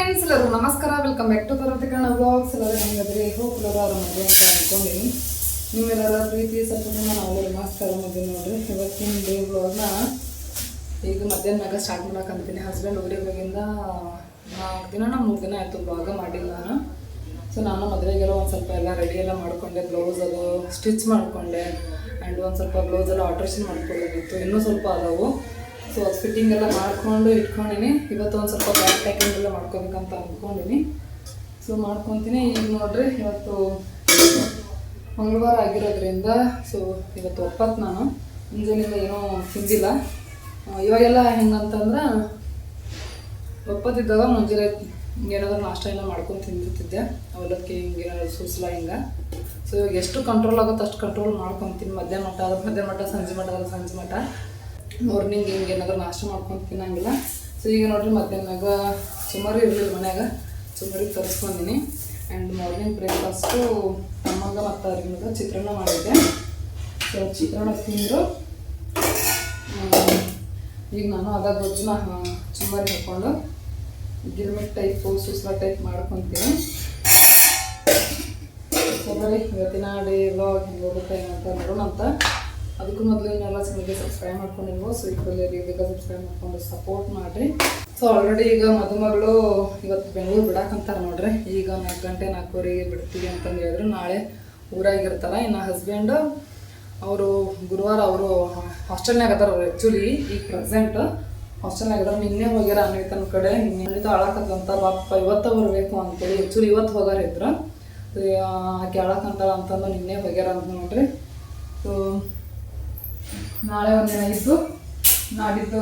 Friends ಎಲ್ಲರೂ ನಮಸ್ಕಾರ, welcome back to ತರತಿಕರಣ blogs. ಎಲ್ಲರೂ ಹೆಂಗದ್ರಿ? ಹೋಪ್ ಎಲ್ಲರೂ ಆರಾಮದ್ರಿ ಅಂತ ಅನ್ಕೊಂಡಿನಿ. ನೀವೆಲ್ಲರ ಪ್ರೀತಿ ಸಪೋರ್ಟ್ ನಾವೆಲ್ಲರೂ ನಮಸ್ಕಾರ ಮಧ್ಯ ನೋಡ್ರಿ. ಇವತ್ತಿನ ಡೇ ಬ್ಲಾಗ್ನ ಈಗ ಮಧ್ಯಾಹ್ನ ಸ್ಟಾರ್ಟ್ ಮಾಡಕ್ಕಂತೀನಿ. ಹಸ್ಬೆಂಡ್ ಊರಿಗೆ ಹೋಗಿಂದ 4 ದಿನ 3 ದಿನ ಆಯಿತು ಬ್ಲಾಗ ಮಾಡಿಲ್ಲ ನಾನು. ಸೊ ನಾನು ಮದುವೆಗೆಲ್ಲ ಒಂದು ಸ್ವಲ್ಪ ಎಲ್ಲ ರೆಡಿ ಎಲ್ಲ ಮಾಡಿಕೊಂಡೆ, ಬ್ಲೌಸ್ ಅದು ಸ್ಟಿಚ್ ಮಾಡಿಕೊಂಡೆ ಆ್ಯಂಡ್ ಒಂದು ಸ್ವಲ್ಪ ಬ್ಲೌಸ್ ಎಲ್ಲ ಆಲ್ಟ್ರೇಷನ್ ಮಾಡ್ಕೊಳ್ಳೋದಿತ್ತು, ಇನ್ನೂ ಸ್ವಲ್ಪ ಅದಾವು. ಸೊ ಅದು ಫಿಟ್ಟಿಂಗ್ ಎಲ್ಲ ಮಾಡ್ಕೊಂಡು ಇಟ್ಕೊಂಡಿನಿ. ಇವತ್ತು ಒಂದು ಸ್ವಲ್ಪ ಬ್ಯಾಕ್ ಪ್ಯಾಕಿಂಗ್ ಎಲ್ಲ ಮಾಡ್ಕೋಬೇಕಂತ ಅಂದ್ಕೊಂಡಿನಿ. ಸೊ ಮಾಡ್ಕೊತೀನಿ. ಈಗ ನೋಡ್ರಿ, ಇವತ್ತು ಮಂಗಳವಾರ ಆಗಿರೋದ್ರಿಂದ ಸೊ ಇವತ್ತು ಒಪ್ಪತ್ತು ನಾನು ಮುಂಜಾನೆಯಿಂದ ಏನೂ ತಿಂದಿಲ್ಲ. ಇವಾಗೆಲ್ಲ ಹೆಂಗಂತಂದ್ರೆ ಒಪ್ಪತ್ತಿದ್ದಾಗ ಮುಂಜಾನೆ ಏನಾದರೂ ನಾಷ್ಟ ಏನೋ ಮಾಡ್ಕೊಂಡು ತಿಂದಿರ್ತಿದ್ದೆ. ಅವಲಕ್ಕಿ ಹಿಂಗೇನಾದ್ರು ಸೂಸ್ಲ ಹಿಂಗೆ. ಸೊ ಇವಾಗ ಎಷ್ಟು ಕಂಟ್ರೋಲ್ ಆಗುತ್ತೋ ಅಷ್ಟು ಕಂಟ್ರೋಲ್ ಮಾಡ್ಕೊತೀನಿ. ಮಧ್ಯಾಹ್ನ ಮಟ್ಟ ಆದ್ರೆ ಮಧ್ಯಾಹ್ನ ಮಟ್ಟ, ಸಂಜೆ ಮಟ್ಟ ಆದ್ರೆ ಸಂಜೆ ಮಟ್ಟ, ಮಾರ್ನಿಂಗ್ ಹಿಂಗೆ ಏನಾದರೂ ನಾಷ್ಟ ಮಾಡ್ಕೊಂಡು ತಿನ್ನಂಗಿಲ್ಲ. ಸೊ ಈಗ ನೋಡಿರಿ, ಮಧ್ಯಾಹ್ನಾಗ ಸುಮಾರು ಇರಲಿಲ್ಲ ಮನ್ಯಾಗ, ಸುಮಾರಿಗೆ ತರಿಸ್ಕೊಂಡಿನಿ. ಆ್ಯಂಡ್ ಮಾರ್ನಿಂಗ್ ಬ್ರೇಕ್ಫಾಸ್ಟು ತಮ್ಮಂಗ ಮತ್ತು ಅವ್ರಿಗೆ ಚಿತ್ರಾನ್ನ ಮಾಡಿದ್ದೆ. ಸೊ ಚಿತ್ರಾನ್ನ ತಿಂದರು. ಈಗ ನಾನು ಅದ ಗೊಜ್ಜನ್ನ ಸುಮಾರಿಗೆ ಹಾಕ್ಕೊಂಡು ಗಿರ್ಮಿಟ್ ಟೈಪು ಸುಸ್ಲ ಟೈಪ್ ಮಾಡ್ಕೊತೀನಿ. ಸೊ ಬರೀ ಇವತ್ತಿನ ಡೇ ವ್ಲಾಗ್ ಹೆಂಗೆ ಹೋಗುತ್ತೆ ಏನಂತ ನೋಡೋಣ ಅಂತ. ಅದಕ್ಕೂ ಮೊದಲು ಇನ್ನೆಲ್ಲ ಚಾನಲ್ಗೆ ಸಬ್ಸ್ಕ್ರೈಬ್ ಮಾಡ್ಕೊಂಡಿಲ್ವೋ, ಸೊ ಈಗಲೇ ಬೇಗ ಸಬ್ಸ್ಕ್ರೈಬ್ ಮಾಡ್ಕೊಂಡು ಸಪೋರ್ಟ್ ಮಾಡಿರಿ. ಸೊ ಆಲ್ರೆಡಿ ಈಗ ಮದುಮಗಳು ಇವತ್ತು ಬೆಂಗಳೂರು ಬಿಡಾಕಂತಾರೆ ನೋಡ್ರಿ. ಈಗ 4 ಗಂಟೆ 4:15 ಬಿಡ್ತೀವಿ ಅಂತಂದು ಹೇಳಿದ್ರು. ನಾಳೆ ಊರಾಗಿರ್ತಾರೆ. ಇನ್ನು ಹಸ್ಬೆಂಡು ಅವರು ಗುರುವಾರ ಅವರು ಹಾಸ್ಟೆಲ್ನಾಗ ಅದಾರ. ಅವ್ರು ಆ್ಯಕ್ಚುಲಿ ಈಗ ಪ್ರೆಸೆಂಟ್ ಹಾಸ್ಟೆಲ್ನಾಗ ಅದಾರ. ನಿನ್ನೆ ಹೋಗ್ಯಾರ ಅನ್ವಿತನ ಕಡೆ. ಅನ್ವಿತ ಆಳಕತ್ತಂತ ಬಾಪ ಇವತ್ತು ಬರಬೇಕು ಅಂತೇಳಿ ಆ್ಯಕ್ಚುಲಿ ಇವತ್ತು ಹೋಗಾರ ಇದ್ರು. ಆಕೆ ಆಳಕಂತಾಳ ಅಂತಂದು ನಿನ್ನೆ ಹೋಗ್ಯಾರ ಅಂತ ನೋಡ್ರಿ. ಸೊ ನಾಳೆ ಒಂದಿನ ಇದ್ದು ನಾಡಿದ್ದು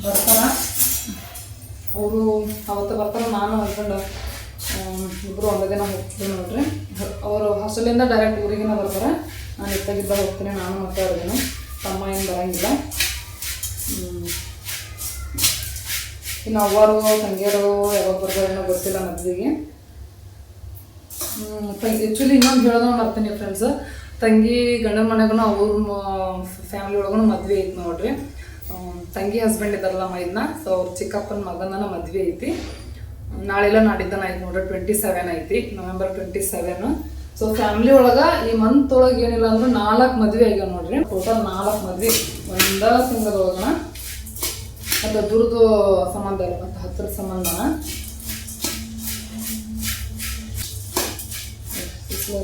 ಬರ್ತಾರ ಅವರು. ಅವತ್ತು ಬರ್ತಾರೆ. ನಾನು ಹಸ್ಬೆಂಡ್ ಇಬ್ಬರು ಒಂದೇ ದಿನ ಹೋಗ್ತೀನಿ ನೋಡ್ರಿ. ಅವರು ಹಾಸ್ಟೆಲಿಂದ ಡೈರೆಕ್ಟ್ ಊರಿಗಿನ ಬರ್ತಾರೆ. ನಾನು ಇತ್ತಾಗಿದ್ದ ಹೋಗ್ತೀನಿ. ನಾನು ಮತ್ತೆ ಅವ್ರಿಗೇನು ತಮ್ಮ ಏನು ಬರೋಂಗಿಲ್ಲ. ಇನ್ನು ಅವ್ವರು ತಂಗಿಯರು ಯಾವಾಗ ಬರ್ತಾರೇನೋ ಗೊತ್ತಿಲ್ಲ ಮದುವೆಗೆ. ಆ್ಯಕ್ಚುಲಿ ಇನ್ನೊಂದು ಹೇಳೋದು ಮಾಡ್ತೀನಿ ಫ್ರೆಂಡ್ಸ್. ತಂಗಿ ಗಂಡನ ಮನೆಗೂ ಅವ್ರ ಫ್ಯಾಮಿಲಿ ಒಳಗೂ ಮದುವೆ ಐತಿ ನೋಡ್ರಿ. ತಂಗಿ ಹಸ್ಬೆಂಡ್ ಇದ್ದಾರಲ್ಲ ಮೈದನ್ನ. ಸೊ ಅವ್ರ ಚಿಕ್ಕಪ್ಪನ ಮಗನ ಮದುವೆ ಐತಿ. ನಾಳೆಲ್ಲ ನಾಡಿದ್ದನ ಐತಿ ನೋಡ್ರಿ. 27 ಐತಿ, November 27. ಸೊ ಫ್ಯಾಮಿಲಿ ಒಳಗೆ ಈ ಮಂತ್ ಒಳಗೆ ಏನಿಲ್ಲ ಅಂದ್ರೆ 4 ಮದುವೆ ಆಗ್ಯಾವ ನೋಡ್ರಿ. ಟೋಟಲ್ 4 ಮದುವೆ ಒಂದ ತಿಂಗಳೊಳಗನ. ಅದು ದೂರದ್ದು ಸಂಬಂಧ ಇಲ್ಲ, ಮತ್ತು ಹತ್ತಿರ ಸಂಬಂಧ.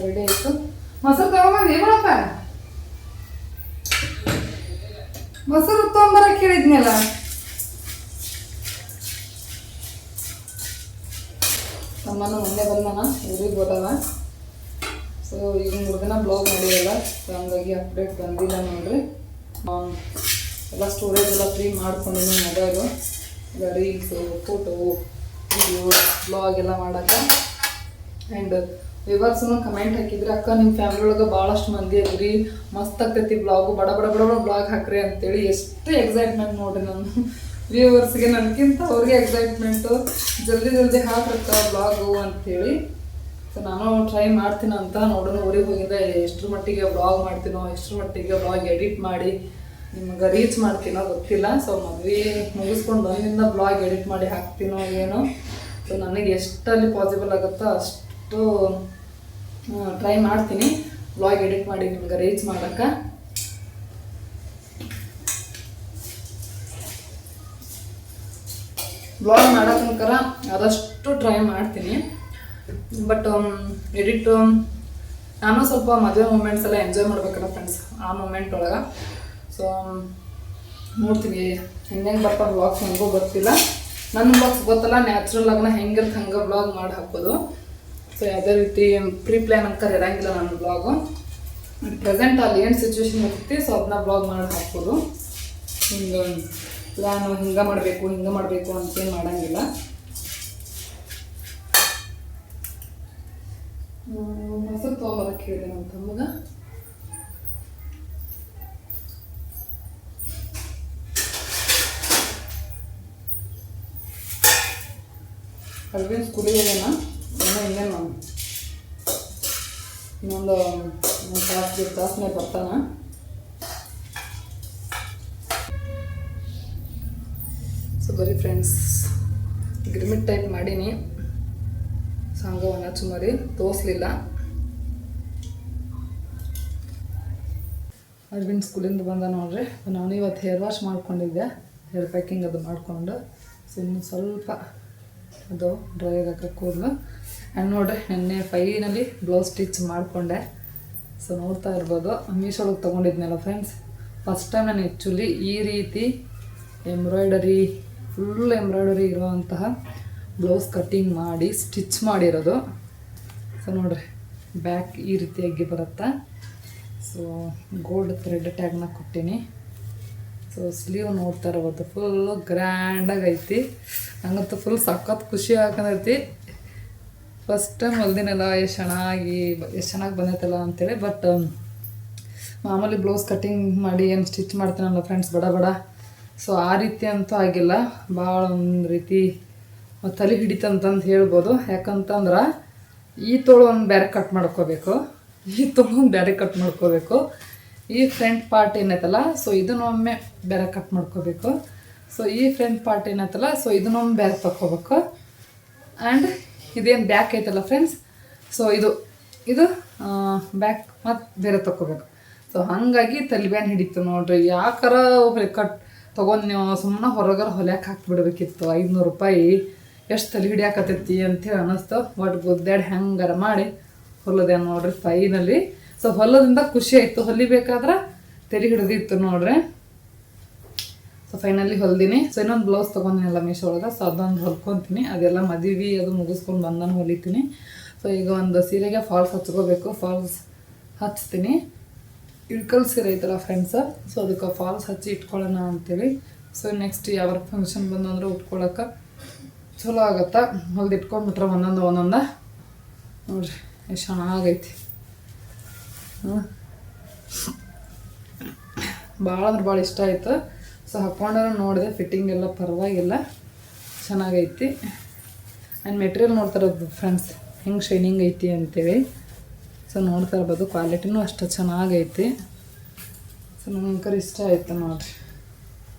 ರೆಡಿ ಆಯಿತು. ಮೊಸರು ತಗೊಂಬಂದು ಏನಪ್ಪ? ಮೊಸರು ತೊಗೊಂಬರಕ್ಕೆ ಹೇಳಿದ್ನಲ್ಲ. ತಮ್ಮನ ಮೊನ್ನೆ ಬಂದಾನ, ಊರಿಗೆ ಹೋದವ. ಸೊ ಈಗ 3 ದಿನ ಬ್ಲಾಗ್ ಮಾಡಿರಲ್ಲ. ಸೊ ಹಂಗಾಗಿ ಅಪ್ಡೇಟ್ ಬಂದಿಲ್ಲ ನೋಡ್ರಿ. ಎಲ್ಲ ಸ್ಟೋರೇಜ್ ಎಲ್ಲ ಫ್ರೀ ಮಾಡ್ಕೊಂಡಿದ್ದೀನಿ ಮೊಬೈಲು. ಈಗ ರೀಲ್ಸು, ಫೋಟೋ, ವಿಡಿಯೋ, ಬ್ಲಾಗ್ ಎಲ್ಲ ಮಾಡೋಕ್ಕೆ. ಆ್ಯಂಡ್ ವಿವರ್ಸ್ನು ಕಮೆಂಟ್ ಹಾಕಿದ್ರಿ, ಅಕ್ಕ ನಿಮ್ಮ ಫ್ಯಾಮಿಲಿ ಒಳಗೆ ಭಾಳಷ್ಟು ಮಂದಿ ಅದ್ರಿ, ಮಸ್ತ್ ಆಗ್ತೈತಿ ಬ್ಲಾಗು, ಬಡ ಬಡ ಬಡ ಬಡ ಬ್ಲಾಗ್ ಹಾಕ್ರಿ ಅಂತೇಳಿ. ಎಷ್ಟು ಎಕ್ಸೈಟ್ಮೆಂಟ್ ನೋಡಿರಿ ನನ್ನ ವ್ಯೂವರ್ಸ್ಗೆ. ನನಗಿಂತ ಅವ್ರಿಗೆ ಎಕ್ಸೈಟ್ಮೆಂಟು, ಜಲ್ದಿ ಜಲ್ದಿ ಹಾಕಕ್ಕ ಬ್ಲಾಗು ಅಂಥೇಳಿ. ಸೊ ನಾನು ಟ್ರೈ ಮಾಡ್ತೀನಿ ಅಂತ ನೋಡೋಣ. ಊರಿಗೆ ಹೋಗಿದ್ದೆ ಎಷ್ಟರ ಮಟ್ಟಿಗೆ ಬ್ಲಾಗ್ ಮಾಡ್ತೀನೋ, ಎಷ್ಟರ ಮಟ್ಟಿಗೆ ಬ್ಲಾಗ್ ಎಡಿಟ್ ಮಾಡಿ ನಿಮ್ಗೆ ರೀಚ್ ಮಾಡ್ತೀನೋ ಗೊತ್ತಿಲ್ಲ. ಸೊ ಮದುವೆ ಮುಗಿಸ್ಕೊಂಡು ಬಂದಿಂದ ಬ್ಲಾಗ್ ಎಡಿಟ್ ಮಾಡಿ ಹಾಕ್ತೀನೋ ಏನೋ. ಸೊ ನನಗೆ ಎಷ್ಟಲ್ಲಿ ಪಾಸಿಬಲ್ ಆಗುತ್ತೋ ಅಷ್ಟು ಟ್ರೈ ಮಾಡ್ತೀನಿ ಬ್ಲಾಗ್ ಎಡಿಟ್ ಮಾಡಿ ನಿಮ್ಗೆ ರೀಚ್ ಮಾಡೋಕ್ಕೆ. ಬ್ಲಾಗ್ ಮಾಡೋಕ್ಕಂಕರ ಆದಷ್ಟು ಟ್ರೈ ಮಾಡ್ತೀನಿ. ಬಟ್ ಎಡಿಟ್ ನಾನು ಸ್ವಲ್ಪ ಮದುವೆ ಮೂಮೆಂಟ್ಸ್ ಎಲ್ಲ ಎಂಜಾಯ್ ಮಾಡ್ಬೇಕಲ್ಲ ಫ್ರೆಂಡ್ಸ್, ಆ ಮೂಮೆಂಟ್ ಒಳಗೆ. ಸೊ ನೋಡ್ತೀವಿ ಹೆಂಗೆ ಬರ್ತಾ ಬ್ಲಾಗ್ಸ್, ನನಗೂ ಗೊತ್ತಿಲ್ಲ. ನನ್ನ ಬ್ಲಾಗ್ಸ್ ಗೊತ್ತಲ್ಲ, ನ್ಯಾಚುರಲ್ ಆಗನ ಹೆಂಗಿರುತ್ತೆ ಹಂಗೆ ಬ್ಲಾಗ್ ಮಾಡಿ ಹಾಕೋದು. ಸೊ ಯಾವುದೇ ರೀತಿ ಪ್ರೀ ಪ್ಲ್ಯಾನ್ ಅಂತ ಇರೋಂಗಿಲ್ಲ ನನ್ನ ಬ್ಲಾಗು. ಪ್ರೆಸೆಂಟ್ ಅಲ್ಲಿ ಏನು ಸಿಚುವೇಶನ್ ಇರ್ತೈತಿ ಸೊ ಅದನ್ನ ಬ್ಲಾಗ್ ಮಾಡಿ ಹಾಕೋದು. ಹಿಂಗೆ ಪ್ಲ್ಯಾನು ಹಿಂಗೆ ಮಾಡಬೇಕು ಅಂತೇನು ಮಾಡೋಂಗಿಲ್ಲ. ಮೊಸರು ತೊಗೊಂಬರಕ್ಕೆ ಹೇಳಿದೆ ನಮ್ಮ ತಮ್ಮಗೆ. ಅಲ್ವೇನು ಸ್ಕೂಲಿಗೆ ಹೋಗೋಣ ಇನ್ನೇನು ಇನ್ನೊಂದು ತಾಸನೇ ಬರ್ತಾನ. ಸೊ ಬರೀ ಫ್ರೆಂಡ್ಸ್ ಗಿರ್ಮಿಟ್ ಟೈಪ್ ಮಾಡೀನಿ. ಹಂಗವನ್ನ ಚುಮರಿ ತೋರಿಸ್ಲಿಲ್ಲ. ಅರವಿಂದ್ ಸ್ಕೂಲಿಂದ ಬಂದ ನೋಡ್ರಿ. ನಾನು ಇವತ್ತು ಹೇರ್ ವಾಶ್ ಮಾಡ್ಕೊಂಡಿದ್ದೆ, ಹೇರ್ ಪ್ಯಾಕಿಂಗ್ ಅದು ಮಾಡಿಕೊಂಡು ಇನ್ನು ಸ್ವಲ್ಪ ಅದು ಡ್ರೈ ಆಗಕ್ಕೆ ಕೂದಲು. ಆ್ಯಂಡ್ ನೋಡ್ರಿ ನಿನ್ನೆ ಫೈನಲಿ ಬ್ಲೌಸ್ ಸ್ಟಿಚ್ ಮಾಡಿಕೊಂಡೆ. ಸೊ ನೋಡ್ತಾ ಇರ್ಬೋದು, ಮೀಶೋಳಗೆ ತೊಗೊಂಡಿದ್ನಲ್ಲ ಫ್ರೆಂಡ್ಸ್. ಫಸ್ಟ್ ಟೈಮ್ ನಾನು ಆ್ಯಕ್ಚುಲಿ ಈ ರೀತಿ ಫುಲ್ ಎಂಬ್ರಾಯ್ಡರಿ ಇರುವಂತಹ ಬ್ಲೌಸ್ ಕಟ್ಟಿಂಗ್ ಮಾಡಿ ಸ್ಟಿಚ್ ಮಾಡಿರೋದು. ಸೊ ನೋಡ್ರಿ ಬ್ಯಾಕ್ ಈ ರೀತಿಯಾಗಿ ಬರುತ್ತೆ. ಸೊ ಗೋಲ್ಡ್ ಥ್ರೆಡ್ ಟ್ಯಾಗ್ನ ಕೊಟ್ಟೀನಿ. ಸೊ ಸ್ಲೀವ್ ನೋಡ್ತಾ ಇರ್ಬೋದು, ಫುಲ್ಲು ಗ್ರ್ಯಾಂಡಾಗಿ ಐತಿ. ಹಂಗಂತೂ ಫುಲ್ ಸಖತ್ ಖುಷಿ ಆಗತೈತಿ. ಫಸ್ಟ್ ಟೈಮ್ ಹೊಲ್ದಿನಲ್ಲ, ಎಷ್ಟು ಚೆನ್ನಾಗಿ ಬಂದೈತಲ್ಲ ಅಂತೇಳಿ. ಬಟ್ ಮಾಮೂಲಿ ಬ್ಲೌಸ್ ಕಟ್ಟಿಂಗ್ ಮಾಡಿ ಏನು ಸ್ಟಿಚ್ ಮಾಡ್ತೀನಲ್ಲ ಫ್ರೆಂಡ್ಸ್, ಬಡ. ಸೊ ಆ ರೀತಿ ಅಂತೂ ಆಗಿಲ್ಲ. ಭಾಳ ಒಂದು ರೀತಿ ತಲೆ ಹಿಡಿತಂತಂದು ಹೇಳ್ಬೋದು. ಯಾಕಂತಂದ್ರೆ ಈ ತೋಳು ಒಂದು ಬೇರೆ ಕಟ್ ಮಾಡ್ಕೋಬೇಕು, ಈ ತೋಳು ಒಂದು ಬೇರೆ ಕಟ್ ಮಾಡ್ಕೋಬೇಕು. ಈ ಫ್ರಂಟ್ ಪಾರ್ಟ್ ಏನೈತಲ್ಲ, ಸೊ ಇದನ್ನೊಮ್ಮೆ ಬೇರೆ ಕಟ್ ಮಾಡ್ಕೋಬೇಕು. ಸೊ ಈ ಫ್ರಂಟ್ ಪಾರ್ಟ್ ಏನೈತಲ್ಲ, ಸೊ ಇದನ್ನೊಮ್ಮೆ ಬೇರೆ ತಕ್ಕೋಬೇಕು. ಆ್ಯಂಡ್ ಇದೇನು ಬ್ಯಾಕ್ ಐತಲ್ಲ ಫ್ರೆಂಡ್ಸ್, ಸೊ ಇದು ಬ್ಯಾಕ್ ಮತ್ತು ಬೇರೆ ತಕ್ಕೋಬೇಕು. ಸೊ ಹಾಗಾಗಿ ತಲೆಬ್ಯಾನ್ ಹಿಡಿತು ನೋಡ್ರಿ. ಯಾಕಾರ ಕಟ್ ತೊಗೊಂಡು ನೀವು ಸುಮ್ಮನೆ ಹೊರಗರ ಹೊಲ್ಯಾಕೆ ಹಾಕ್ಬಿಡ್ಬೇಕಿತ್ತು. 500 ರೂಪಾಯಿ ಎಷ್ಟು ತಲೆ ಹಿಡಿಯಾಕತ್ತೈತಿ ಅಂತೇಳಿ ಅನ್ನಿಸ್ತು. ಬಟ್ ಗುದ್ದಾಡಿ ಹೆಂಗಾರ ಮಾಡಿ ಹೊಲದೆ ನೋಡ್ರಿ ಫೈನಲಿ. ಸೊ ಹೊಲದಿಂದ ಖುಷಿ ಆಯಿತು. ಹೊಲಿಬೇಕಾದ್ರೆ ತಲೆ ಹಿಡಿದಿತ್ತು ನೋಡ್ರಿ. ಸೊ ಫೈನಲಿ ಹೊಲ್ದಿನಿ. ಸೊ ಇನ್ನೊಂದು ಬ್ಲೌಸ್ ತೊಗೊಂಡಿನಲ್ಲ ಮೀಶೋ ಒಳಗೆ, ಸೊ ಅದೊಂದು ಹೊಲ್ಕೊತೀನಿ. ಅದೆಲ್ಲ ಮದುವೆ ಅದು ಮುಗಿಸ್ಕೊಂಡು ಬಂದನು ಹೊಲಿತೀನಿ. ಸೊ ಈಗ ಒಂದು ಸೀರೆಗೆ ಫಾಲ್ಸ್ ಹಚ್ಕೋಬೇಕು, ಫಾಲ್ಸ್ ಹಚ್ತೀನಿ. ಇಳ್ಕಲ್ ಸೀರೆ ಐತಲ್ಲ ಫ್ರೆಂಡ್ಸ, ಸೊ ಅದಕ್ಕೆ ಫಾಲ್ಸ್ ಹಚ್ಚಿ ಇಟ್ಕೊಳ್ಳೋಣ ಅಂತೇಳಿ. ಸೊ ನೆಕ್ಸ್ಟ್ ಯಾವ ಫಂಕ್ಷನ್ ಬಂದಂದ್ರೆ ಉಟ್ಕೊಳಕ್ಕೆ ಚಲೋ ಆಗತ್ತೆ. ಹೊಲ್ದು ಇಟ್ಕೊಂಡ್ಬಿಟ್ರೆ ಒಂದೊಂದು ನೋಡ್ರಿ ಎಷ್ಟು ಚೆನ್ನಾಗೈತಿ. ಭಾಳ ಅಂದ್ರೆ ಭಾಳ ಇಷ್ಟ ಆಯಿತು. ಸೊ ಹಾಕ್ಕೊಂಡ್ರೆ ನೋಡಿದೆ, ಫಿಟ್ಟಿಂಗ್ ಎಲ್ಲ ಪರವಾಗಿಲ್ಲ, ಚೆನ್ನಾಗೈತಿ. ಆ್ಯಂಡ್ ಮೆಟೀರಿಯಲ್ ನೋಡ್ತಾ ಇರೋದು ಫ್ರೆಂಡ್ಸ್ ಹೆಂಗೆ ಶೈನಿಂಗ್ ಐತಿ ಅಂತೇಳಿ. ಸೊ ನೋಡ್ತಾ ಇರ್ಬೋದು, ಕ್ವಾಲಿಟಿನೂ ಅಷ್ಟು ಚೆನ್ನಾಗೈತಿ. ಸೊ ನನಗೆ ಇಷ್ಟ ಆಯಿತು ನೋಡ್ರಿ.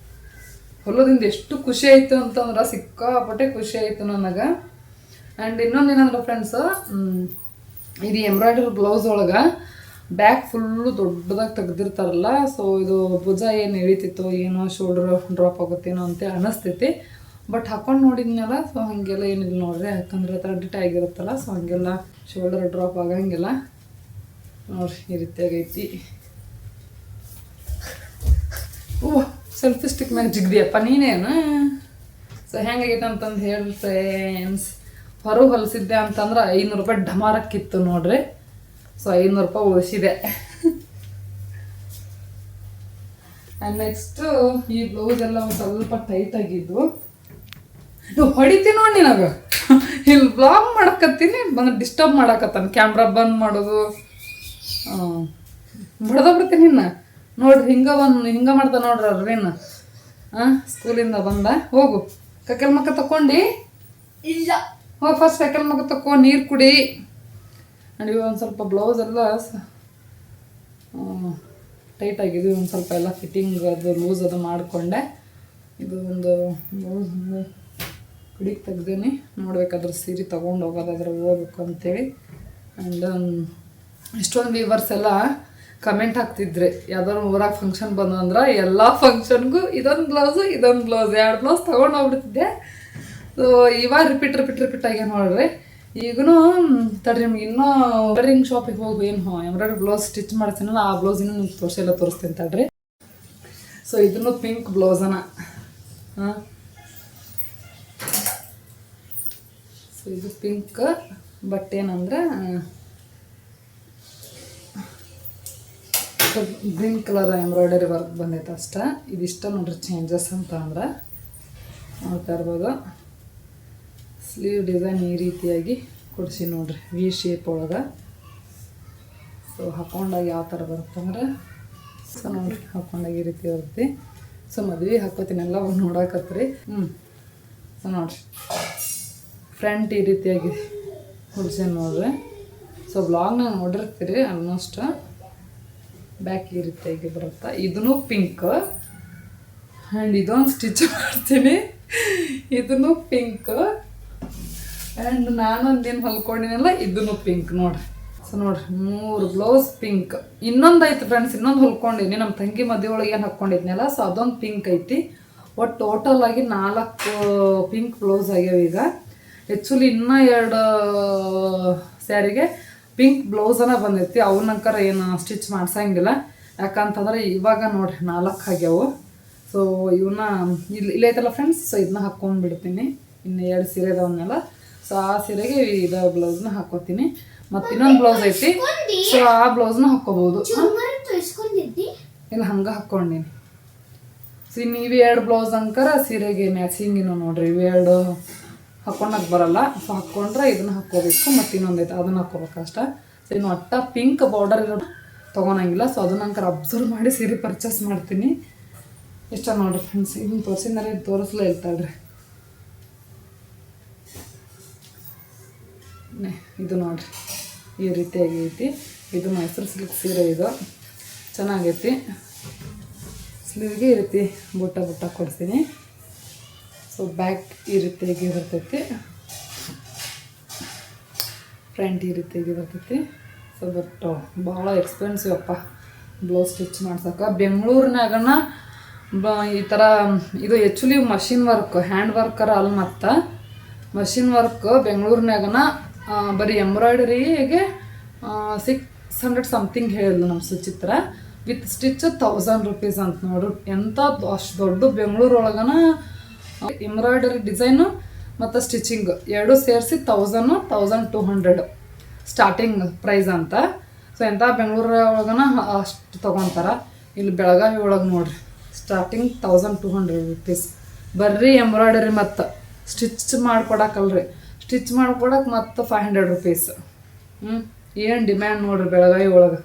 ಹೊಲದಿಂದ ಎಷ್ಟು ಖುಷಿ ಆಯಿತು ಅಂತಂದ್ರೆ ಸಿಕ್ಕಾಪಟ್ಟೆ ಖುಷಿ ಆಯಿತು ನನಗೆ. ಆ್ಯಂಡ್ ಇನ್ನೊಂದು ಏನಂದ್ರೆ ಫ್ರೆಂಡ್ಸು, ಇದು ಎಂಬ್ರಾಯ್ಡರಿ ಬ್ಲೌಸ್ ಒಳಗೆ ಬ್ಯಾಕ್ ಫುಲ್ಲು ದೊಡ್ಡದಾಗಿ ತೆಗ್ದಿರ್ತಾರಲ್ಲ. ಸೊ ಇದು ಭುಜ ಏನು ಇಳಿತಿತ್ತೋ ಏನೋ, ಶೋಲ್ಡ್ರ್ ಡ್ರಾಪ್ ಆಗುತ್ತೇನೋ ಅಂತ ಅನ್ನಿಸ್ತೈತಿ. ಬಟ್ ಹಾಕೊಂಡು ನೋಡಿದ್ನಲ್ಲ, ಸೊ ಹಾಗೆಲ್ಲ ಏನಿಲ್ಲ ನೋಡ್ರಿ. ಯಾಕಂದ್ರೆ ಥ್ರೆಡ್ ಆಗಿರುತ್ತಲ್ಲ, ಸೊ ಹಾಗೆಲ್ಲ ಶೋಲ್ಡರ್ ಡ್ರಾಪ್ ಆಗಂಗಿಲ್ಲ ನೋಡ್ರಿ. ಈ ರೀತಿಯಾಗೈತಿ. ಸೆಲ್ಫಿ ಸ್ಟಿಕ್ ಮ್ಯಾಗ ಜಿಗ್ದಿಯಪ್ಪ ನೀನೇನು. ಸೊ ಹೆಂಗಾಗೈತೆ ಅಂತಂದು ಹೇಳಿ ಫ್ರೆಂಡ್ಸ್, ಹೊರಗೆ ಹೊಲಿಸಿದ್ದೆ ಅಂತಂದ್ರೆ 500 ರೂಪಾಯಿ ಢಮಾರಕ್ಕಿತ್ತು ನೋಡ್ರಿ. ಸೊ 500 ರೂಪಾಯಿ ಉಳಿಸಿದೆ. ಆ್ಯಂಡ್ ನೆಕ್ಸ್ಟು ಈ ಬ್ಲೌಸ್ ಎಲ್ಲ ಒಂದು ಸ್ವಲ್ಪ ಟೈಟ್ ಆಗಿದ್ವು. ಹೊಡಿತೀನಿ ನೋಡಿ ನಿನಗೆ. ಇಲ್ಲಿ ಬ್ಲಾಗ್ ಮಾಡಕತ್ತೀನಿ, ಬಂದು ಡಿಸ್ಟರ್ಬ್ ಮಾಡಕತ್ತಾನ. ಕ್ಯಾಮ್ರಾ ಬಂದ್ ಮಾಡೋದು ಬಿಡ್ತೀನಿ ಇನ್ನು ನೋಡ್ರಿ. ಹಿಂಗೆ ಮಾಡ್ತಾ ನೋಡ್ರಿ ಅರ್ವಿನ್. ಸ್ಕೂಲಿಂದ ಬಂದ. ಹೋಗು ಕಕ್ಕಲ್ ಮಕ್ಕ ತಗೊಂಡು ಇಲ್ಲ, ಹೋಗಿ ಫಸ್ಟ್ ಕಕ್ಕಲ್ ಮಕ್ಕ ತಗೋ, ನೀರು ಕುಡಿ. ನೋಡಿ ಒಂದು ಸ್ವಲ್ಪ ಬ್ಲೌಸ್ ಎಲ್ಲ ಟೈಟ್ ಆಗಿದೆ. ಒಂದು ಸ್ವಲ್ಪ ಎಲ್ಲ ಫಿಟ್ಟಿಂಗ್ ಅದು ಲೂಸ್ ಅದು ಮಾಡಿಕೊಂಡೆ. ಇದು ಒಂದು ಬ್ಲೌಸ್ ಕುಡಿಗೆ ತೆಗ್ದೀನಿ. ನೋಡ್ಬೇಕಾದ್ರೆ ಸೀರೆ ತೊಗೊಂಡು ಹೋಗೋದಾದ್ರೆ ಹೋಗ್ಬೇಕು ಅಂತೇಳಿ. ಆ್ಯಂಡ್ ಇಷ್ಟೊಂದು ವ್ಯೂವರ್ಸ್ ಎಲ್ಲ ಕಮೆಂಟ್ ಹಾಕ್ತಿದ್ರಿ, ಯಾವ್ದಾದ್ರು ಊರಾಗ ಫಂಕ್ಷನ್ ಬಂದು ಅಂದ್ರೆ ಎಲ್ಲ ಫಂಕ್ಷನ್ಗೂ ಇದೊಂದು ಬ್ಲೌಸು 2 ಬ್ಲೌಸ್ ತೊಗೊಂಡು ಹೋಗ್ಬಿಡ್ತಿದ್ದೆ. ಸೊ ಇವಾಗ ರಿಪೀಟ್ ಆಗ್ಯ ನೋಡ್ರಿ. ಈಗೂ ತಡ್ರಿ ನಿಮ್ಗೆ ಇನ್ನೂ ಎಂಬ್ರಾಯ್ಡ್ರಿಂಗ್ ಶಾಪಿಗೆ ಹೋಗಿ ಏನು ಎಂಬ್ರಾಯ್ಡ್ರಿ ಬ್ಲೌಸ್ ಸ್ಟಿಚ್ ಮಾಡ್ತೀನಲ್ಲ, ಆ ಬ್ಲೌಸ್ ಇನ್ನೂ ನಿಮ್ಗೆ ತೋರಿಸ್ತೀನಿ ತಡ್ರಿ. ಸೊ ಇದನ್ನು ಪಿಂಕ್ ಬ್ಲೌಸನ. ಸೊ ಇದು ಪಿಂಕ್. ಬಟ್ ಏನಂದ್ರೆ ಗ್ರೀನ್ ಕಲರ್ ಎಂಬ್ರಾಯ್ಡರಿ ವರ್ಕ್ ಬಂದೈತೆ ಅಷ್ಟೇ. ಇದಿಷ್ಟ ನೋಡ್ರಿ ಚೇಂಜಸ್ ಅಂತ ಅಂದ್ರೆ ನೋಡ್ತಾ ಇರ್ಬೋದು. ಸ್ಲೀವ್ ಡಿಸೈನ್ ಈ ರೀತಿಯಾಗಿ ಕೊಡಿಸಿ ನೋಡ್ರಿ, ವಿ ಶೇಪ್ ಒಳಗೆ. ಸೊ ಹಾಕೊಂಡಾಗ ಯಾವ ಥರ ಬರುತ್ತಂದ್ರೆ, ಸೊ ನೋಡ್ರಿ ಹಾಕೊಂಡಾಗ ಈ ರೀತಿ ಬರುತ್ತೆ. ಸೊ ಮದುವೆ ಹಾಕೋತೀನೆಲ್ಲ ಅವ್ರು ನೋಡಕತ್ರಿ. ಸೊ ನೋಡ್ರಿ ಫ್ರಂಟ್ ಈ ರೀತಿಯಾಗಿ ಕೊಡಿಸಿ ನೋಡ್ರಿ. ಸೊ ಬ್ಲಾಗ್ನ ನೋಡಿರ್ತೀರಿ ಆಲ್ಮೋಸ್ಟ್. ಬ್ಯಾಕ್ ಈ ರೀತಿಯಾಗಿ ಬರುತ್ತೆ. ಇದೂ ಪಿಂಕ್. ಆ್ಯಂಡ್ ಇದೊಂದು ಸ್ಟಿಚ್ ಮಾಡ್ತೀನಿ, ಇದೂ ಪಿಂಕ್. ಆ್ಯಂಡ್ ನಾನೊಂದೇನು ಹೊಲ್ಕೊಂಡಿನಲ್ಲ ಇದನ್ನು ಪಿಂಕ್ ನೋಡ್ರಿ. ಸೊ ನೋಡ್ರಿ 3 ಬ್ಲೌಸ್ ಪಿಂಕ್. ಇನ್ನೊಂದು ಐತಿ ಫ್ರೆಂಡ್ಸ್, ಇನ್ನೊಂದು ಹೊಲ್ಕೊಂಡಿನಿ ನಮ್ಮ ತಂಗಿ ಮದುವೆ ಒಳಗೆ ಏನು ಹಾಕ್ಕೊಂಡಿದ್ನಲ್ಲ, ಸೊ ಅದೊಂದು ಪಿಂಕ್ ಐತಿ. ಒಟ್ಟು ಟೋಟಲ್ ಆಗಿ 4 ಪಿಂಕ್ ಬ್ಲೌಸ್ ಆಗ್ಯಾವ ಈಗ. ಆ್ಯಕ್ಚುಲಿ ಇನ್ನೂ 2 ಸ್ಯಾರಿಗೆ ಪಿಂಕ್ ಬ್ಲೌಸನ ಬಂದೈತಿ. ಅವನಂಕರ ಏನು ಸ್ಟಿಚ್ ಮಾಡ್ಸಂಗಿಲ್ಲ, ಯಾಕಂತಂದ್ರೆ ಇವಾಗ ನೋಡ್ರಿ 4 ಆಗ್ಯಾವು. ಸೊ ಇವನ್ನ ಇಲ್ಲೈತಲ್ಲ ಫ್ರೆಂಡ್ಸ್, ಸೊ ಇದನ್ನ ಹಾಕ್ಕೊಂಡ್ಬಿಡ್ತೀನಿ. ಇನ್ನು 2 ಸೀರೆ ಅದಾವನ್ನೆಲ್ಲ, ಸೊ ಆ ಸೀರೆಗೆ ಇದು ಬ್ಲೌಸ್ನ ಹಾಕೋತೀನಿ. ಮತ್ತು ಇನ್ನೊಂದು ಬ್ಲೌಸ್ ಐತಿ, ಸೊ ಆ ಬ್ಲೌಸ್ನ ಹಾಕ್ಕೋಬೋದು. ಇಲ್ಲ ಹಂಗೆ ಹಾಕ್ಕೊಂಡಿನಿ. ಸೊ ಇನ್ನು ಇವು 2 ಬ್ಲೌಸ್ ಅಂಕರ ಸೀರೆಗೆ ಮ್ಯಾಚಿಂಗಿನ ನೋಡ್ರಿ. ಇವು 2 ಹಾಕ್ಕೊಳಕ್ಕೆ ಬರಲ್ಲ, ಸೊ ಹಾಕ್ಕೊಂಡ್ರೆ ಇದನ್ನ ಹಾಕ್ಕೋಬೇಕು. ಮತ್ತು ಇನ್ನೊಂದು ಐತೆ ಅದನ್ನ ಹಾಕ್ಕೋಬೇಕು ಅಷ್ಟ. ಸೊ ಇನ್ನು ಒಟ್ಟ ಪಿಂಕ್ ಬಾರ್ಡರ್ ಇರೋದು ತೊಗೊಳಂಗಿಲ್ಲ. ಸೊ ಅದನ್ನ ಅಂಕರ ಅಬ್ಸರ್ವ್ ಮಾಡಿ ಸೀರೆ ಪರ್ಚೇಸ್ ಮಾಡ್ತೀನಿ. ಇಷ್ಟ ನೋಡ್ರಿ ಫ್ರೆಂಡ್ಸ್. ಇದನ್ನ ತೋರಿಸಿದ್ರೆ ತೋರಿಸ್ಲೇ ಇರ್ತಾಳ್ರಿ. ಇದು ನೋಡ್ರಿ ಈ ರೀತಿಯಾಗಿ ಐತಿ. ಇದು ಮೈಸೂರು ಸಿಲ್ಕ್ ಸೀರೆ, ಇದು ಚೆನ್ನಾಗೈತಿ. ಸ್ಲೀವ್ಗೆ ಈ ರೀತಿ ಬುಟ್ಟ ಕೊಡ್ತೀನಿ. ಸೊ ಬ್ಯಾಕ್ ಈ ರೀತಿಯಾಗಿ ಬರ್ತೈತಿ, ಫ್ರಂಟ್ ಈ ರೀತಿಯಾಗಿ ಬರ್ತೈತಿ. ಸೊ ಬಟ್ ಭಾಳ ಎಕ್ಸ್ಪೆನ್ಸಿವ್ ಅಪ್ಪ ಬ್ಲೌಸ್ ಸ್ಟಿಚ್ ಮಾಡ್ಸಕ್ಕೆ. ಬೆಂಗಳೂರಿನಾಗನ ಈ ಥರ ಇದು ಆ್ಯಕ್ಚುಲಿ ಮಷಿನ್ ವರ್ಕ್, ಹ್ಯಾಂಡ್ ವರ್ಕರ ಅಲ್ಲಿ. ಮತ್ತು ಮಷಿನ್ ವರ್ಕ್ ಬೆಂಗಳೂರಿನಾಗನ ಬರೀ ಎಂಬ್ರಾಯ್ಡರಿಗೆ 600 ಸಮಥಿಂಗ್ ಹೇಳಿದ್ಲು ನಮ್ಮ ಸುಚಿತ್ರ. ವಿತ್ ಸ್ಟಿಚ್ 1000 ರೂಪೀಸ್ ಅಂತ ನೋಡ್ರಿ. ಎಂಥ ಅಷ್ಟು ದೊಡ್ಡ ಬೆಂಗಳೂರೊಳಗನ ಎಂಬ್ರಾಯ್ಡರಿ ಡಿಸೈನು ಮತ್ತು ಸ್ಟಿಚಿಂಗ್ 2 ಸೇರಿಸಿ 1200 ಸ್ಟಾರ್ಟಿಂಗ್ ಪ್ರೈಸ್ ಅಂತ. ಸೊ ಎಂಥ ಬೆಂಗಳೂರು ಒಳಗನ ಅಷ್ಟು ತೊಗೊತಾರೆ. ಇಲ್ಲಿ ಬೆಳಗಾವಿ ಒಳಗೆ ನೋಡ್ರಿ ಸ್ಟಾರ್ಟಿಂಗ್ 1200 ರೂಪೀಸ್ ಬರ್ರಿ ಎಂಬ್ರಾಯ್ಡರಿ. ಮತ್ತು ಸ್ಟಿಚ್ ಮಾಡ್ಕೊಡಕ್ಕಲ್ರಿ, ಸ್ಟಿಚ್ ಮಾಡ್ಕೊಡಕ್ಕೆ ಮತ್ತು 500 ರೂಪೀಸ್. ಏನು ಡಿಮ್ಯಾಂಡ್ ನೋಡ್ರಿ ಬೆಳಗಾವಿ ಒಳಗೆ.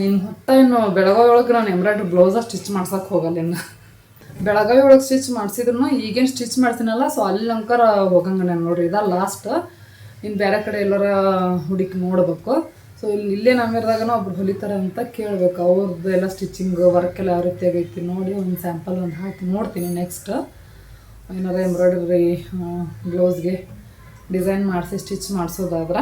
ಇನ್ನು ಬೆಳಗಾವಿ ಒಳಗೆ ನಾನು ಎಂಬ್ರಾಯ್ಡ್ರಿ ಬ್ಲೌಸ ಸ್ಟಿಚ್ ಮಾಡ್ಸೋಕೆ ಹೋಗಲ್ಲ. ಇನ್ನು ಬೆಳಗಾವಿ ಒಳಗೆ ಸ್ಟಿಚ್ ಮಾಡಿಸಿದ್ರು ಈಗೇನು ಸ್ಟಿಚ್ ಮಾಡ್ತೀನಲ್ಲ, ಸೊ ಅಲ್ಲಿ ಅಂಕರ ಹೋಗಂಗೆ ನಾನು ನೋಡ್ರಿ. ಇದ ಲಾಸ್ಟ್. ಇನ್ನು ಬೇರೆ ಕಡೆ ಎಲ್ಲರ ಹುಡುಕಿ ನೋಡ್ಬೇಕು. ಸೊ ಇಲ್ಲೇ ನಮ್ಮಿರದಾಗನ ಒಬ್ರು ಹೊಲಿತಾರೆ ಅಂತ ಕೇಳಬೇಕು. ಅವ್ರದ್ದು ಎಲ್ಲ ಸ್ಟಿಚಿಂಗ್ ವರ್ಕ್ ಎಲ್ಲ ಯಾವ ರೀತಿಯಾಗೈತಿ ನೋಡಿ ಒಂದು ಸ್ಯಾಂಪಲ್ ಒಂದು ಹಾಕಿ ನೋಡ್ತೀನಿ. ನೆಕ್ಸ್ಟ್ ಏನಾರ ಎಂಬ್ರಾಯ್ಡರಿ ಬ್ಲೌಸ್ಗೆ ಡಿಸೈನ್ ಮಾಡಿಸಿ ಸ್ಟಿಚ್ ಮಾಡಿಸೋದಾದ್ರೆ.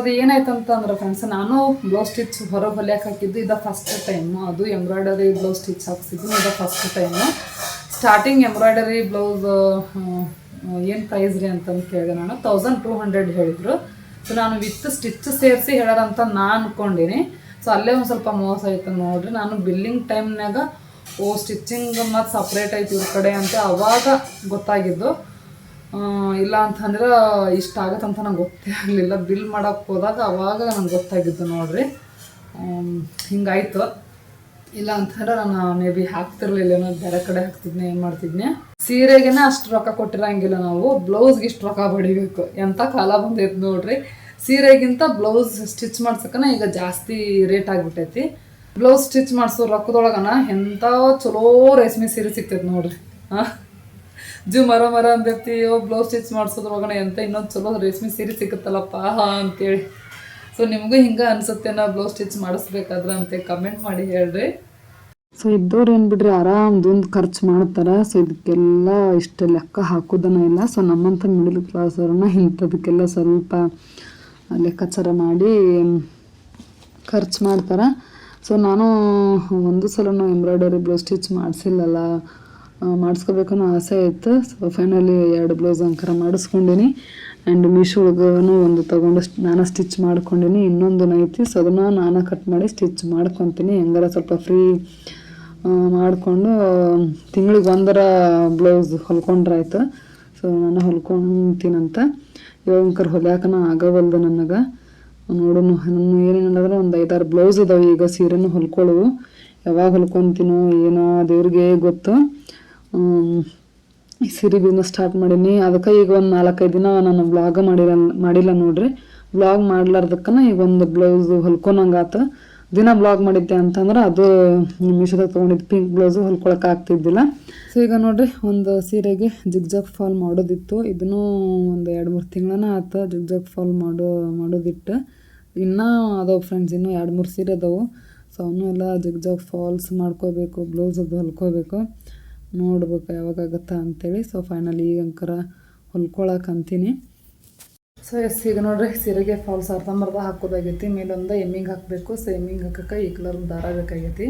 ಅದು ಏನಾಯ್ತು ಅಂತಂದ್ರೆ ಫ್ರೆಂಡ್ಸ್, ನಾನು ಬ್ಲೌಸ್ ಸ್ಟಿಚ್ ಹೊರಗೆ ಹೊಲಿಯಕ್ಕೆ ಹಾಕಿದ್ದು ಇದು ಫಸ್ಟ್ ಟೈಮು. ಅದು ಎಂಬ್ರಾಯ್ಡರಿ ಬ್ಲೌಸ್ ಸ್ಟಿಚ್ ಹಾಕ್ಸಿದ್ದು ಇದು first time. Starting embroidery blouse ಏನು ಪ್ರೈಸ್ ರೀ ಅಂತಂದು ಕೇಳಿದೆ ನಾನು. 1200 ಹೇಳಿದರು. ಸೊ ನಾನು ವಿತ್ ಸ್ಟಿಚ್ ಸೇರಿಸಿ ಹೇಳಾರಂತ ನಾನು ಅಂದ್ಕೊಂಡಿನಿ. ಸೊ ಅಲ್ಲೇ ಒಂದು ಸ್ವಲ್ಪ ಮೋಸ ಆಯ್ತು ನೋಡಿರಿ. ನಾನು ಬಿಲ್ಲಿಂಗ್ ಟೈಮ್ನಾಗ ಸ್ಟಿಚ್ಚಿಂಗ್ ಮತ್ತು ಸಪ್ರೇಟ್ ಐತಿ ಇವ್ರ ಕಡೆ ಅಂತ ಅವಾಗ ಗೊತ್ತಾಗಿದ್ದು. ಇಲ್ಲ ಅಂತಂದ್ರೆ ಇಷ್ಟ ಆಗುತ್ತಂತ ನಂಗೆ ಗೊತ್ತೇ ಆಗಲಿಲ್ಲ. ಬಿಲ್ ಮಾಡೋಕ್ಕೆ ಹೋದಾಗ ಅವಾಗ ನಂಗೆ ಗೊತ್ತಾಗಿದ್ದು ನೋಡ್ರಿ. ಹಿಂಗಾಯ್ತು. ಇಲ್ಲ ಅಂತಂದ್ರೆ ನಾನು ಮೇ ಬಿ ಹಾಕ್ತಿರ್ಲಿಲ್ಲ, ಬೇರೆ ಕಡೆ ಹಾಕ್ತಿದ್ನೆ, ಏನು ಮಾಡ್ತಿದ್ನೆ. ಸೀರೆಗೇನೆ ಅಷ್ಟು ರೊಕ್ಕ ಕೊಟ್ಟಿರಂಗಿಲ್ಲ ನಾವು, ಬ್ಲೌಸ್ಗೆ ಇಷ್ಟು ರೊಕ್ಕ ಬಡಿಬೇಕು. ಎಂಥ ಕಾಲ ಬಂದೈತೆ ನೋಡ್ರಿ. ಸೀರೆಗಿಂತ ಬ್ಲೌಸ್ ಸ್ಟಿಚ್ ಮಾಡ್ಸಕ್ಕನ ಈಗ ಜಾಸ್ತಿ ರೇಟ್ ಆಗಿಬಿಟ್ಟೈತಿ. ಬ್ಲೌಸ್ ಸ್ಟಿಚ್ ಮಾಡಿಸೋ ರೊಕ್ಕದೊಳಗನ ಎಂಥ ಚಲೋ ರೇಷ್ಮೆ ಸೀರೆ ಸಿಗ್ತೈತೆ ನೋಡ್ರಿ. ಜೂ ಮರ ಅಂತೈತಿ. ಬ್ಲೌಸ್ ಸ್ಟಿಚ್ ಮಾಡಿಸೋದ್ರೊಳಗನ ಎಂಥ ಇನ್ನೊಂದು ಚಲೋ ರೇಷ್ಮೆ ಸೀರೆ ಸಿಗುತ್ತಲ್ಲಪ್ಪ ಅಂತೇಳಿ. ಸೊ ನಿಮಗೂ ಹಿಂಗೆ ಅನಿಸುತ್ತೆ ನಾ ಬ್ಲೌಸ್ ಸ್ಟಿಚ್ ಮಾಡಿಸ್ಬೇಕಾದ್ರೆ ಅಂತ ಕಮೆಂಟ್ ಮಾಡಿ ಹೇಳ್ರಿ. ಸೊ ಇದ್ದವ್ರು ಏನು ಬಿಡ್ರಿ ಆರಾಮ್ದೊಂದು ಖರ್ಚು ಮಾಡ್ತಾರೆ. ಸೊ ಇದಕ್ಕೆಲ್ಲ ಇಷ್ಟು ಲೆಕ್ಕ ಹಾಕೋದನ್ನ ಇಲ್ಲ. ಸೊ ನಮ್ಮಂಥ ಮಿಡಲ್ ಕ್ಲಾಸ್ ಅವ್ರನ್ನ ಇಂಥದಕ್ಕೆಲ್ಲ ಸ್ವಲ್ಪ ಲೆಕ್ಕಾಚಾರ ಮಾಡಿ ಖರ್ಚು ಮಾಡ್ತಾರೆ. ಸೊ ನಾನು ಒಂದು ಸಲನೂ ಎಂಬ್ರಾಯ್ಡರಿ ಬ್ಲೌಸ್ ಸ್ಟಿಚ್ ಮಾಡಿಸಿಲ್ಲಲ್ಲ, ಮಾಡಿಸ್ಕೋಬೇಕನ್ನೋ ಆಸೆ ಇತ್ತು. ಸೊ ಫೈನಲಿ 2 ಬ್ಲೌಸ್ ಅಂಕರ ಮಾಡಿಸ್ಕೊಂಡಿನಿ. ಆ್ಯಂಡ್ ಮೀಶೋ ಒಳಗೂ ಒಂದು ತೊಗೊಂಡು ನಾನು ಸ್ಟಿಚ್ ಮಾಡ್ಕೊಂಡಿನಿ. ಇನ್ನೊಂದು ಐತಿ. ಸೊ ಅದನ್ನು ನಾನು ಕಟ್ ಮಾಡಿ ಸ್ಟಿಚ್ ಮಾಡ್ಕೊತೀನಿ. ಹೆಂಗಾರ ಸ್ವಲ್ಪ ಫ್ರೀ ಮಾಡಿಕೊಂಡು ತಿಂಗಳಿಗೆ 1 ಬ್ಲೌಸ್ ಹೊಲ್ಕೊಂಡ್ರಾಯ್ತು. ಸೊ ನಾನು ಹೊಲ್ಕೊತೀನಂತ. ಇವಾಗ ಅಂಕರ್ ಹೊಲ್ಯಾಕನ ಆಗವಲ್ದು ನನಗೆ. ನೋಡು ನಾನು ಏನೇನಂದ್ರೆ ಒಂದು 5-6 ಬ್ಲೌಸ್ ಇದಾವೆ ಈಗ ಸೀರೆನೂ ಹೊಲ್ಕೊಳ್ಳುವು. ಯಾವಾಗ ಹೊಲ್ಕೊತೀನೋ ಏನೋ ದೇವ್ರಿಗೆ ಗೊತ್ತು. ಈ ಸೀರೆ ಬಿಸ್ನೆಸ್ ಸ್ಟಾರ್ಟ್ ಮಾಡೀನಿ. ಅದಕ್ಕೆ ಈಗ ಒಂದು 4-5 ದಿನ ನಾನು ವ್ಲಾಗ ಮಾಡಿಲ್ಲ ನೋಡ್ರಿ. ವ್ಲಾಗ್ ಮಾಡ್ಲಾರ್ದಕ್ಕನ ಈಗ ಒಂದು ಬ್ಲೌಸ್ ಹೊಲ್ಕೊನಂಗಾತು. ದಿನ ಬ್ಲಾಗ್ ಮಾಡಿದ್ದೆ ಅಂತಂದ್ರೆ ಅದು ಮೀಶೋದಾಗ ತೊಗೊಂಡಿದ್ದು ಪಿಂಕ್ ಬ್ಲೌಸು ಹೊಲ್ಕೊಳಕ್ಕೆ ಆಗ್ತಿದ್ದಿಲ್ಲ. ಸೊ ಈಗ ನೋಡ್ರಿ ಒಂದು ಸೀರೆಗೆ ಜಿಗ್ಜಾಗ್ ಫಾಲ್ ಮಾಡೋದಿತ್ತು. ಇದನ್ನು ಒಂದು 2-3 ತಿಂಗಳನ್ನ ಆಯ್ತು ಜಿಗ್ಜಾಗ್ ಫಾಲ್ ಮಾಡೋದಿಟ್ಟು. ಇನ್ನೂ ಅದಾವೆ ಫ್ರೆಂಡ್ಸ್, ಇನ್ನೂ 2-3 ಸೀರೆ ಅದಾವೆ. ಸೊ ಅವನು ಎಲ್ಲ ಜಿಗ್ಜಾಗ್ ಫಾಲ್ಸ್ ಮಾಡ್ಕೋಬೇಕು, ಬ್ಲೌಸ್ ಅದು ಹೊಲ್ಕೋಬೇಕು, ನೋಡ್ಬೇಕು ಯಾವಾಗತ್ತ ಅಂಥೇಳಿ. ಸೊ ಫೈನಲಿ ಈಗ ಅಂಕರ ಹೊಲ್ಕೊಳಕ್ಕೆ ಅಂತೀನಿ. ಸೊ ಎಸ್ ಈಗ ನೋಡ್ರಿ ಸೀರೆಗೆ ಫಾಲ್ಸ್ ಅರ್ಧಂಬರ್ಧ ಹಾಕೋದಾಗೈತಿ. ಮೇಲೊಂದು ಎಮ್ಮಿಂಗ್ ಹಾಕಬೇಕು. ಸೊ ಎಮ್ಮಿಂಗ್ ಹಾಕಕ್ಕೆ ಈ ಕಲರ್ ದಾರ ಬೇಕಾಗೈತಿ.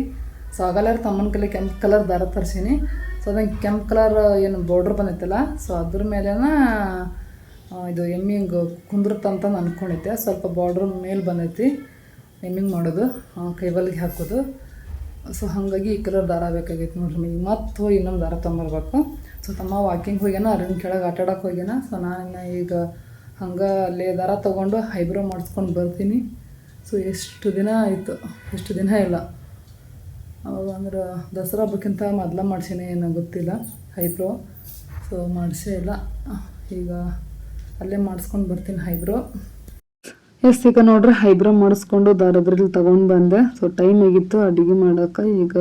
ಸೊ ಆಗಲ್ಲಾರ ತಮ್ಮನ ಕಲೆ ಕೆಂಪು ಕಲರ್ ದಾರ ತರಿಸೀನಿ. ಸೊ ಅದಂಗೆ ಕೆಂಪು ಕಲರ್ ಏನು ಬಾರ್ಡ್ರ್ ಬಂದೈತಲ್ಲ, ಸೊ ಅದ್ರ ಮೇಲೆನ ಇದು ಎಮ್ಮಿಂಗ್ ಕುಂದ್ರತಂತಂದು ಅಂದ್ಕೊಂಡಿದ್ದೆ. ಸ್ವಲ್ಪ ಬಾರ್ಡ್ರ್ ಮೇಲೆ ಬಂದೈತಿ ಎಮ್ಮಿಂಗ್ ಮಾಡೋದು, ಕೈಬಲ್ಲಿಗೆ ಹಾಕೋದು. ಸೊ ಹಾಗಾಗಿ ಈ ಕಲರ್ ದಾರ ಬೇಕಾಗೈತಿ ನೋಡ್ರಿ. ಈಗ ಮತ್ತು ಹೋಗಿ ಇನ್ನೊಂದು ದಾರ ತೊಗೊಂಬರ್ಬೇಕು. ಸೊ ತಮ್ಮ ವಾಕಿಂಗ್ ಹೋಗ್ಯಾನ, ಅರಿನ ಕೆಳಗೆ ಆಟಾಡೋಕೆ ಹೋಗ್ಯಾನ. ಸೊ ನಾನು ಈಗ ಹಂಗೆ ಅಲ್ಲೇ ದಾರ ತೊಗೊಂಡು ಐಬ್ರೋ ಮಾಡಿಸ್ಕೊಂಡು ಬರ್ತೀನಿ. ಸೊ ಎಷ್ಟು ದಿನ ಆಯಿತು, ಎಷ್ಟು ದಿನ ಇಲ್ಲ, ಅವಾಗ ಅಂದ್ರೆ ದಸರಾ ಹಬ್ಬಕ್ಕಿಂತ ಮೊದಲ ಮಾಡ್ಸೀನಿ, ಏನೋ ಗೊತ್ತಿಲ್ಲ ಐಬ್ರೋ. ಸೊ ಮಾಡಿಸೇ ಇಲ್ಲ, ಈಗ ಅಲ್ಲೇ ಮಾಡಿಸ್ಕೊಂಡು ಬರ್ತೀನಿ ಐಬ್ರೋ. ಎಸ್ ಈಗ ನೋಡ್ರಿ ಐಬ್ರೋ ಮಾಡಿಸ್ಕೊಂಡು ದಾರದ್ರಲ್ಲಿ ತೊಗೊಂಡು ಬಂದೆ. ಸೊ ಟೈಮ್ ಆಗಿತ್ತು ಅಡುಗೆ ಮಾಡೋಕೆ. ಈಗ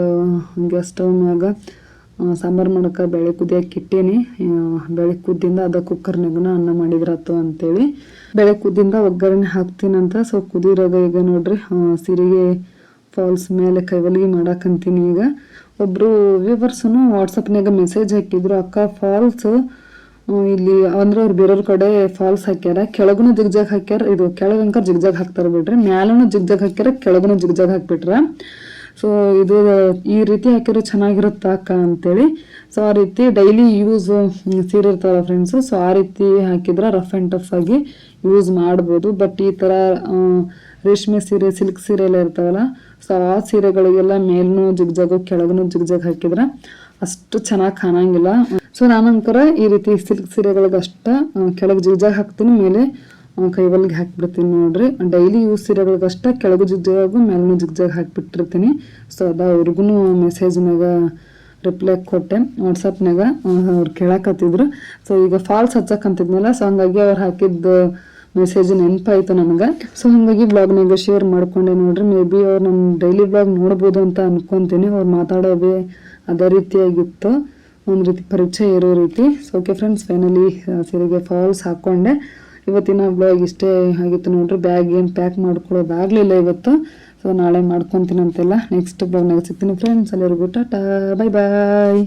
ಗ್ಯಾಸ್ ಸ್ಟವ್ ಮ್ಯಾಗ ಸಾಂಬಾರು ಮಾಡೋಕೆ ಬೇಳೆ ಕುದಿಯೋಕೆ ಇಟ್ಟೇನಿ. ಬೇಳೆ ಕುದ್ದಿಂದ ಅದ ಕುಕ್ಕರ್ನಾಗನ ಅನ್ನ ಮಾಡಿದ್ರಾತು ಅಂತೇಳಿ ಬೇಳೆ ಕುದ್ದಿಂದ ಒಗ್ಗರಣೆ ಹಾಕ್ತೀನಂತ. ಸೊ ಕುದಿರಾಗ ಈಗ ನೋಡ್ರಿ ಸೀರೆಗೆ ಫಾಲ್ಸ್ ಮೇಲೆ ಕೈವಲ್ಗಿ ಮಾಡಾಕಂತೀನಿ. ಈಗ ಒಬ್ಬರು ವ್ಯೂವರ್ಸನು ವಾಟ್ಸಪ್ನಾಗ ಮೆಸೇಜ್ ಹಾಕಿದ್ರು, ಅಕ್ಕ ಫಾಲ್ಸ್ ಇಲ್ಲಿ ಅಂದ್ರೆ ಅವ್ರು ಬೇರೆಯವ್ರ ಕಡೆ ಫಾಲ್ಸ್ ಹಾಕ್ಯಾರ, ಕೆಳಗೂ ಜಿಗ್ಜಾಗ್ ಹಾಕ್ಯಾರ, ಇದು ಕೆಳಗಂಕ ಜಿಗ್ಜಾಗ್ ಹಾಕ್ತಾರೆ ಬಿಡ್ರಿ, ಮ್ಯಾಲೂ ಜಿಗ್ಜಾಗ್ ಹಾಕ್ಯಾರ, ಕೆಳಗೂ ಜಿಗ್ಜಾಗ್ ಹಾಕ್ಬಿಟ್ರ. ಸೊ ಇದು ಈ ರೀತಿ ಹಾಕಿರೋ ಚೆನ್ನಾಗಿರುತ್ತಾ ಅಕ್ಕ ಅಂತೇಳಿ. ಸೊ ಆ ರೀತಿ ಡೈಲಿ ಯೂಸ್ ಸೀರೆ ಇರ್ತಾವಲ್ಲ ಫ್ರೆಂಡ್ಸು, ಸೊ ಆ ರೀತಿ ಹಾಕಿದ್ರೆ ರಫ್ ಆ್ಯಂಡ್ ಟಫ್ ಆಗಿ ಯೂಸ್ ಮಾಡ್ಬೋದು. ಬಟ್ ಈ ಥರ ರೇಷ್ಮೆ ಸೀರೆ, ಸಿಲ್ಕ್ ಸೀರೆ ಎಲ್ಲ ಇರ್ತಾವಲ್ಲ, ಸೊ ಆ ಸೀರೆಗಳಿಗೆಲ್ಲ ಮೇಲೂ ಜಿಗ್ಜಾಗು ಕೆಳಗೂ ಜಿಗ್ಜಾಗ್ ಹಾಕಿದ್ರೆ ಅಷ್ಟು ಚೆನ್ನಾಗಿ ಕಾಣಂಗಿಲ್ಲ. ಸೊ ನಾನಂಕರ ಈ ರೀತಿ ಸಿಲ್ಕ್ ಸೀರೆಗಳಿಗೆ ಅಷ್ಟ ಕೆಳಗೆ ಜಿಗ್ಜಾಗ್ ಹಾಕ್ತೀನಿ, ಮೇಲೆ ಕೈವಲ್ಗೆ ಹಾಕಿಬಿಡ್ತೀನಿ ನೋಡ್ರಿ. ಡೈಲಿ ಯೂಸ್ ಸೀರೆಗಳಿಗಷ್ಟ ಕೆಳಗೂ ಜಿಗ್ಜಾಗು ಮೇಲೂ ಜಿಗ್ಜಾಗ್ ಹಾಕಿಬಿಟ್ಟಿರ್ತೀನಿ. ಸೊ ಅದ ಅವ್ರಿಗೂ ಮೆಸೇಜ್ನಾಗ ರಿಪ್ಲೈ ಕೊಟ್ಟೆ ವಾಟ್ಸಪ್ನಾಗ, ಅವ್ರು ಕೇಳಕತ್ತಿದ್ರು. ಸೊ ಈಗ ಫಾಲ್ಸ್ ಹಚ್ಚಕ್ಕಂತಿದ್ನಲ್ಲ, ಸೊ ಹಂಗಾಗಿ ಅವ್ರು ಹಾಕಿದ್ದು ಮೆಸೇಜ್ ನೆನಪಾಯಿತು ನನಗೆ. ಸೊ ಹಾಗಾಗಿ ಬ್ಲಾಗ್ನಾಗ ಶೇರ್ ಮಾಡ್ಕೊಂಡೆ ನೋಡ್ರಿ. ಮೇ ಬಿ ಅವ್ರು ನನ್ನ ಡೈಲಿ ಬ್ಲಾಗ್ ನೋಡ್ಬೋದು ಅಂತ ಅನ್ಕೊತೀನಿ. ಅವ್ರು ಮಾತಾಡೋದೇ ಅದೇ ರೀತಿಯಾಗಿತ್ತು, ಒಂದು ರೀತಿ ಪರಿಚಯ ಇರೋ ರೀತಿ. ಸೊ ಓಕೆ ಫ್ರೆಂಡ್ಸ್, ಫೈನಲಿ ಸೀರೆಗೆ ಫಾಲ್ಸ್ ಹಾಕ್ಕೊಂಡೆ. ಇವತ್ತಿನ ಬ್ಲಾಗ್ ಇಷ್ಟೇ ಆಗಿತ್ತು ನೋಡ್ರಿ. ಬ್ಯಾಗ್ ಏನು ಪ್ಯಾಕ್ ಮಾಡ್ಕೊಳ್ಳೋದಾಗಲಿಲ್ಲ ಇವತ್ತು. ಸೊ ನಾಳೆ ಮಾಡ್ಕೊತೀನಿ ಅಂತೆಲ್ಲ. ನೆಕ್ಸ್ಟ್ ಬ್ಲಾಗ್ನಾಗ ಸಿಗ್ತೀನಿ ಫ್ರೆಂಡ್ಸ್. ಎಲ್ಲರಿಗೂ ಟಾಟಾ, ಬಾಯ್ ಬಾಯ್.